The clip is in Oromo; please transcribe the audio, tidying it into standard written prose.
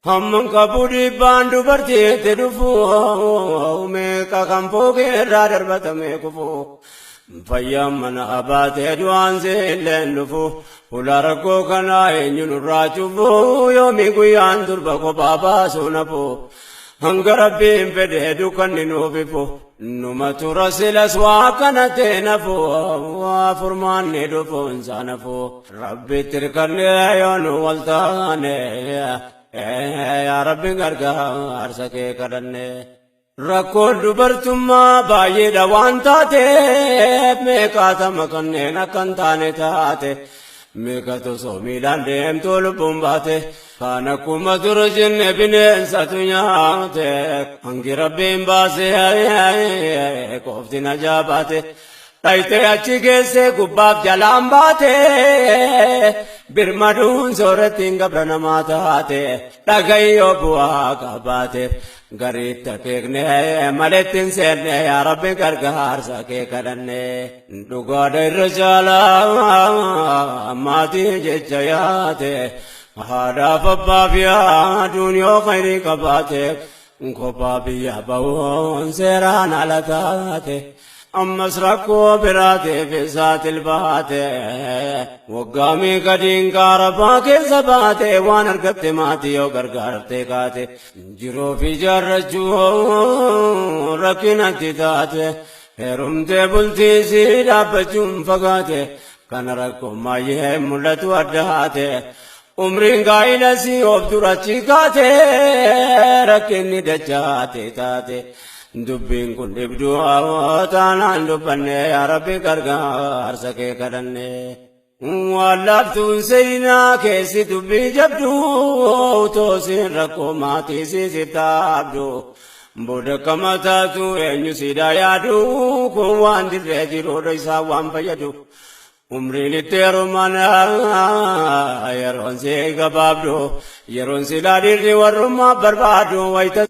Hamman kabudi dubarti te dufu me kakampo ke radarbata me kufu fayyamana abate duanze lendufu ularako kana enyunu rachufu yomi guyan turba ko baba sunafu hangarabim pede dukaninu bifu numatu rasilas wa kana tenafu wa furmanne dufu insanafu rabbi tirkanne yonu waltane ya Rabbi gargaar sake kadanne rakkoon dubartummaa baay'eedha waan taateef meeqaata makanneen akkan taane taate meeqatu osoo miilaan deemtuu lubbuun baate kaan akkuma dura jenne bineensatu nyaate hangi Rabbiin baase qoftiin ajaabaate dhayitee achi geesse gubbaaf jalaan baate birmaduun soorattiin gabra namaa taate dhagayyoo bu'aa qabaate gariitti akeekne malettiin seenne yaa Rabbi gargaarsa kee kadhanne dhugaadha irra caalaa maatii jecha yaate haadhaaf abbaaf yaaduun yoo khayrii qabaate kophaa biyya ba'uun seeraan ala taate ammas rakkoo biraatiif isaatil baate waggaamii gadiin qaarabaa keessa baate waan argatte maatii yoo gargaarte kaate jiruu fi jaarrachuu rakkinatti taate heerumtee bultii si dhaabbachuun fagaate kana rakkoo maayyee mul'atu addaate umriin gaa'ila si of durachi kaate rakkinni dachaate taate dubbin kun dhibduu taanaan dubbanne yaa Rabbi gargaarsa kee kadhanne waan laaftuun seenaa keessi dubbii jabduu toosiin rakkoo maatii siisiif taabdu booda akkama taatu eenyu siidaa yaadu kun waan dirree jiruudha isaa waan fayyadu umriin itti heerumana yeroon si gabaabdu yeroon si laadhiirri warrummaa barbaadu wayita